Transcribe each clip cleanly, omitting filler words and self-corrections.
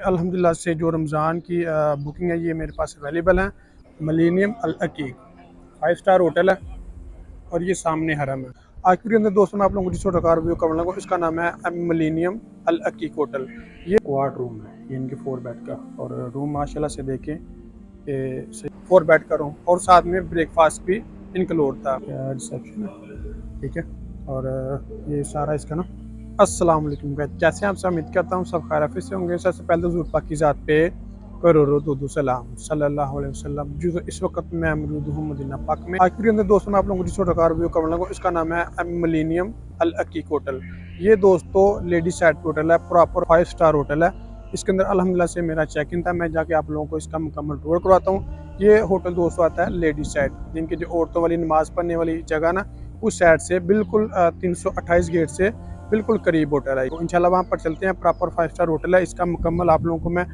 अल्हम्दुलिल्लाह से जो रमज़ान की बुकिंग है ये मेरे पास अवेलेबल है। मिलेनियम अल अकीक 5 स्टार होटल है और ये सामने हरम है। आज के अंदर दोस्तों मैं आप लोगों को जिस होटल का रिव्यू करने लगा इसका नाम है मिलेनियम अल अकीक होटल। ये क्वाड रूम है, ये इनके 4 बेड का, और रूम माशाल्लाह से देखें कि 4 बेड का रूम और साथ में ब्रेकफास्ट भी इंक्लूड था। रिसेप्शन है, ठीक है। और ये सारा इसका ना अस्सलाम वालेकुम गाइस, जैसे आप सब उम्मीद करता हूँ सब खैरियत से होंगे। सबसे पहले तो हुजूर पाक की ज़ात पे करोड़ों दुरूद सलाम सल्लल्लाहु अलैहि वसल्लम। जो इस वक्त मैं मौजूद हूँ मदीना पाक में। आज के अंदर दोस्तों मैं आप लोगों को जिस होटल का रिव्यू करने लगा इसका नाम है मिलेनियम अल अकीक होटल। ये दोस्तों लेडीज साइड पे होटल है, प्रॉपर 5 स्टार होटल है। इसके अंदर अल्हम्दुलिल्लाह से मेरा चेक इन था, मैं जाके आप लोगों को इसका मुकम्मल टूर करवाता हूँ। ये होटल दोस्तों आता है लेडीज साइड, जिनकी जो औरतों वाली नमाज पढ़ने वाली जगह ना उस साइड से बिल्कुल 328 गेट से बिल्कुल करीब होटल है। तो इंशाल्लाह वहाँ पर चलते हैं। प्रॉपर 5 स्टार होटल है। इसका मुकम्मल आप लोगों को मैं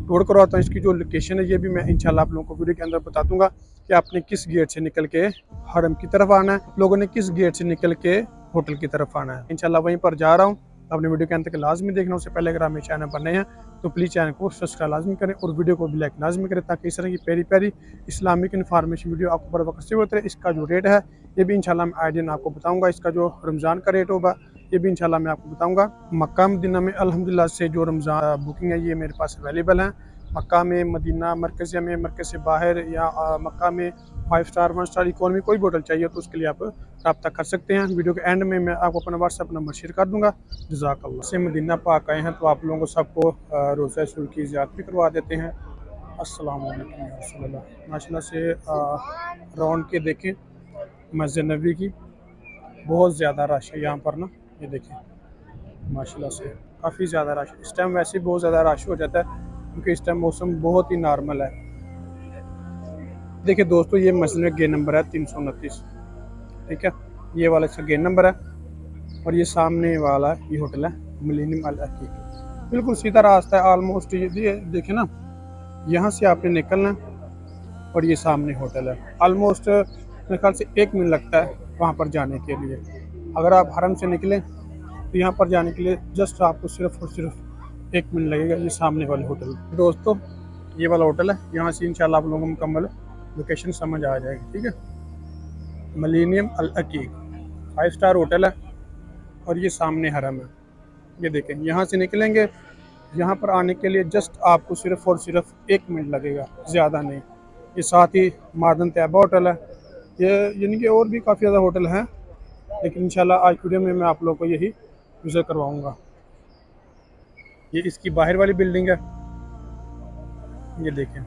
टूर करवाता हूँ। इसकी जो लोकेशन है ये भी मैं इंशाल्लाह आप लोगों को वीडियो के अंदर बता दूंगा कि आपने किस गेट से निकल के हरम की तरफ आना है, लोगों ने किस गेट से निकल के होटल की तरफ आना है। इंशाल्लाह वहीं पर जा रहा हूँ। अपने वीडियो के अंत तक लाजमी देखना। उससे पहले अगर आप मेरे चैनल पर नए हैं तो प्लीज़ चैनल को सब्सक्राइब लाजमी करें और वीडियो को भी लाइक लाजमी करें, ताकि इस तरह की प्यारी प्यारी इस्लामिक इन्फॉर्मेशन वीडियो आपको बर वक्त से होते रहे। इसका जो रेट है ये भी इंशाल्लाह मैं आए दिन आपको बताऊंगा। इसका जो रमज़ान का रेट होगा ये भी इंशाल्लाह मैं आपको बताऊंगा। मक्का मदीना में अल्हम्दुलिल्लाह से जो रमज़ान बुकिंग है ये मेरे पास अवेलेबल है। मक्का में, मदीना मरकज़िया में, मरकज़ से बाहर या मक्का में 5 स्टार 1 स्टार इकोनॉमी कोई भी होटल चाहिए तो उसके लिए आप रब्ता कर सकते हैं। वीडियो के एंड में मैं आपको अपना व्हाट्सअप नंबर शेयर कर दूंगा। जज़ाकल्लाह। से मदीना पाक आए हैं तो आप लोगों को सबको रोज़ा रसूल की ज़ियारत भी करवा देते हैं। अस्सलाम वालेकुम या रसूलल्लाह। माशाल्लाह से राउंड के देखें मस्जिद नबी की बहुत ज़्यादा रश है यहाँ पर ना। ये देखें माशाल्लाह से काफ़ी ज़्यादा रश। इस टाइम वैसे ही बहुत ज़्यादा रश हो जाता है क्योंकि इस टाइम मौसम बहुत ही नॉर्मल है। देखिए दोस्तों ये मस्जिद में गेट नंबर है 329, ठीक है। ये वाला इसका गेट नंबर है और ये सामने वाला ये होटल है मिलेनियम अल अकीक। बिल्कुल सीधा रास्ता है ऑलमोस्ट। ये देखे ना, यहाँ से आपने निकलना और ये सामने होटल है। ऑलमोस्ट मेरे ख्याल से 1 मिनट लगता है वहाँ पर जाने के लिए। अगर आप हरम से निकलें तो यहाँ पर जाने के लिए जस्ट आपको सिर्फ और सिर्फ 1 मिनट लगेगा। ये सामने वाले होटल दोस्तों ये वाला होटल है। यहाँ से इंशाल्लाह आप लोगों को मुकम्मल लोकेशन समझ आ जाएगी, ठीक है। मिलेनियम अल अकीक 5 स्टार होटल है और ये सामने हरम है। ये देखें यहाँ से निकलेंगे, यहाँ पर आने के लिए जस्ट आपको सिर्फ और सिर्फ 1 मिनट लगेगा, ज़्यादा नहीं। ये साथ ही मादन तैयबा होटल है। ये यानी कि और भी काफ़ी ज़्यादा होटल हैं, लेकिन इंशाल्लाह आज वीडियो में मैं आप लोगों को यही विज़िट करवाऊँगा। ये इसकी बाहर वाली बिल्डिंग है, ये देखें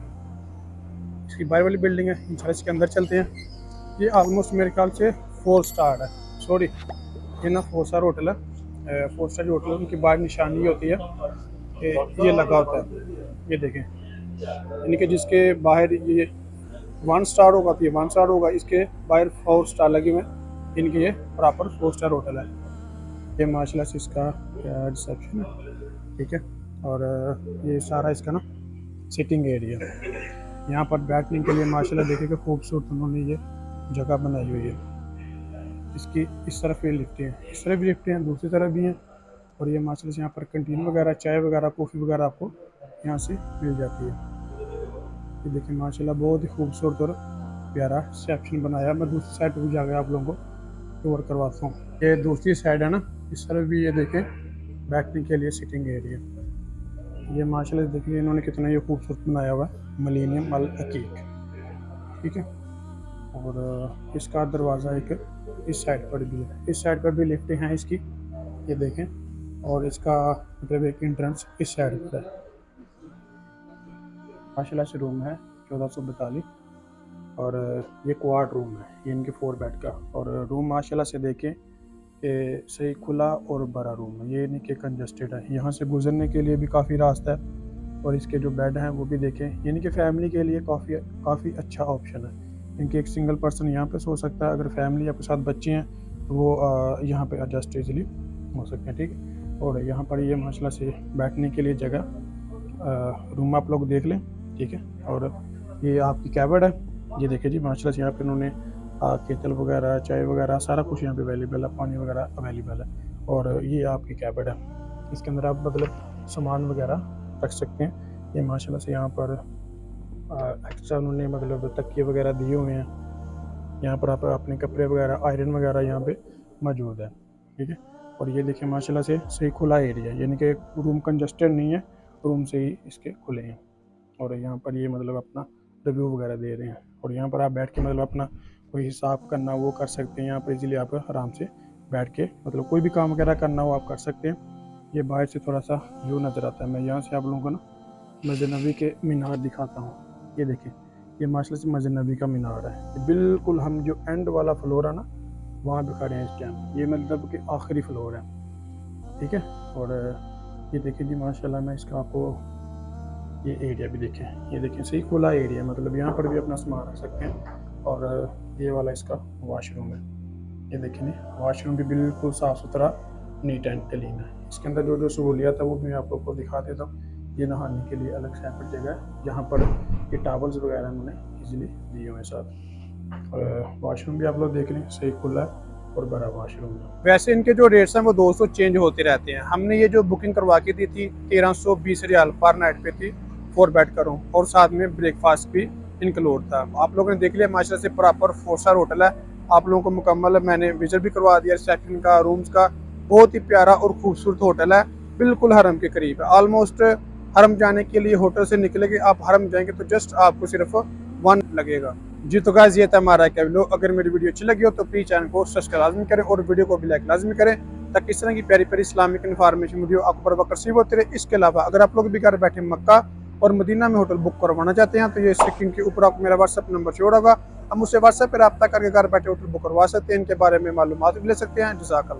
इसकी बाहर वाली बिल्डिंग है। इंशाल्लाह इसके अंदर चलते हैं। ये ऑलमोस्ट मेरे ख्याल से 4 स्टार है, सॉरी ये ना 4 स्टार होटल है। 4 स्टार होटल है उनकी बाहर निशानी ये होती है कि ये लगा होता है। ये देखें यानी कि जिसके बाहर ये 1 स्टार होगा तो ये 1 स्टार होगा, इसके बाहर 4 स्टार लगे हुए हैं। इनके ये प्रॉपर 4 स्टार होटल है। ये माशाल्लाह से इसका रिसेप्शन है, ठीक है। और ये सारा इसका ना सिटिंग एरिया, यहाँ पर बैठने के लिए माशाल्लाह देखिए खूबसूरत उन्होंने ये जगह बनाई हुई है। इसकी इस तरफ ये लिफ्टें हैं, इस तरफ भी लिफ्टें हैं, दूसरी तरफ भी हैं। और ये माशाल्लाह से यहाँ पर कैंटीन वगैरह, चाय वगैरह, कॉफ़ी वगैरह आपको यहाँ से मिल जाती है। ये देखिए माशाल्लाह बहुत ही खूबसूरत और प्यारा रिसेप्शन बनाया। मैं दूसरी साइड पर भी जाकर आप लोगों को टूर करवाता हूँ। ये दूसरी साइड है ना, इस तरफ भी ये देखें बैठने के लिए सिटिंग एरिया। ये माशाल्लाह देखिए इन्होंने कितना ये खूबसूरत बनाया हुआ है मिलेनियम अल अकीक, ठीक है। और इसका दरवाज़ा एक इस साइड पर भी है, इस साइड पर भी लिफ्टें हैं इसकी, ये देखें। और इसका मतलब एक एंट्रेंस इस साइड पर है। माशाल्लाह से रूम है 1442 और ये क्वाड रूम है, ये इनके 4 बेड का। और रूम माशाल्लाह से देखें कि सही खुला और बड़ा रूम है, ये नहीं कि कंजस्टेड है। यहाँ से गुजरने के लिए भी काफ़ी रास्ता है। और इसके जो बेड हैं वो भी देखें, यानी कि फ़ैमिली के लिए काफ़ी अच्छा ऑप्शन है। इनके एक सिंगल पर्सन यहाँ पे सो सकता है। अगर फैमिली आपके साथ बच्चे हैं तो वो यहाँ पे एडजस्ट इजीली हो सकते हैं, ठीक है। और यहाँ पर ये माशाल्लाह से बैठने के लिए जगह रूम आप लोग देख लें, ठीक है। और ये आपकी कैबिन है, ये देखिए जी माशाल्लाह से यहाँ पे उन्होंने केतल वगैरह, चाय वगैरह सारा कुछ यहाँ पे अवेलेबल है, पानी वगैरह अवेलेबल है। और ये आपकी कैबिन है, इसके अंदर आप मतलब सामान वगैरह रख सकते हैं। ये माशाल्लाह से यहाँ पर एक्स्ट्रा उन्होंने मतलब तकिए वगैरह दिए हुए हैं। यहाँ पर आप अपने कपड़े वगैरह आयरन वगैरह यहाँ पे मौजूद है, ठीक है। और ये देखिए माशाल्लाह से सही खुला एरिया, यानी कि रूम कंजस्टेड नहीं है, रूम से ही इसके खुले हैं। और यहाँ पर ये मतलब अपना रिव्यू वगैरह दे रहे हैं। और यहाँ पर आप बैठ के मतलब अपना कोई हिसाब करना वो कर सकते हैं। यहाँ पर इजीली आप आराम से बैठ के मतलब कोई भी काम वगैरह करना हो आप कर सकते हैं। ये बाहर से थोड़ा सा व्यू नज़र आता है। मैं यहाँ से आप लोगों को ना मस्जिद नबी के मीनार दिखाता हूँ। ये देखें, ये माशाल्लाह से मस्जिद नबी का मीनार है। बिल्कुल हम जो एंड वाला फ्लोर है ना वहाँ पे खड़े हैं इस टाइम। ये मतलब कि आखिरी फ्लोर है, ठीक है। और ये देखिए जी माशाल्लाह, मैं इसका आपको ये एरिया भी देखें, ये देखें सही खुला एरिया, मतलब यहाँ पर भी अपना सामान रख सकते हैं। और ये वाला इसका वॉशरूम है। ये देखें नहीं, वॉशरूम भी बिल्कुल साफ़ सुथरा नीट एंड क्लीन है। इसके अंदर जो जो सहूलियत है वो भी मैं आप लोग को दिखा देता हूँ। ये नहाने के लिए अलग सेपरेट जगह है जहाँ पर ये टॉवल्स वगैरह उन्होंने इजीली दिए हुए हैं साथ। और वॉशरूम भी आप लोग देख लें, सही खुला है और बड़ा वॉशरूम है। वैसे इनके जो रेट्स हैं वो दोस्तों चेंज होते रहते हैं। हमने ये जो बुकिंग करवा के दी थी 1320 रियाल पर नाइट पे थी 4 बेड का रूम, और साथ में ब्रेकफास्ट भी इंक्लूड था। आप लोगों ने देख लिया माशाल्लाह से प्रॉपर 4 स्टार होटल है। आप लोगों को मुकम्मल मैंने विजिट भी करवा दिया रिसेप्शन का, रूम्स का। बहुत ही प्यारा और खूबसूरत होटल है, बिल्कुल हरम के करीब है। ऑलमोस्ट हरम जाने के लिए होटल से निकलेंगे आप हरम जाएंगे तो जस्ट आपको सिर्फ 1 लगेगा जी। तो गाइस ये था हमारा क्या वीडियो। अगर मेरी वीडियो अच्छी लगी हो तो प्लीज चैनल को सब्सक्राइब लाजमी करें और वीडियो को भी लाइक लाजमी करें, ताकि इस तरह की प्यारी प्यारी इस्लामिक इन्फॉर्मेशन वीडियो आपको बर वक्त रिसीव होती रहे। इसके अलावा अगर आप लोग भी घर बैठे मक्का और मदीना में होटल बुक करवाना चाहते हैं तो ये स्क्रीन के ऊपर आपको मेरा व्हाट्सअप नंबर शो होगा। हम उससे व्हाट्सएप पर रब्ता करके घर बैठे होटल बुक करवा सकते हैं, इनके बारे में मालूमात भी ले सकते हैं। जज़ाकल्लाह।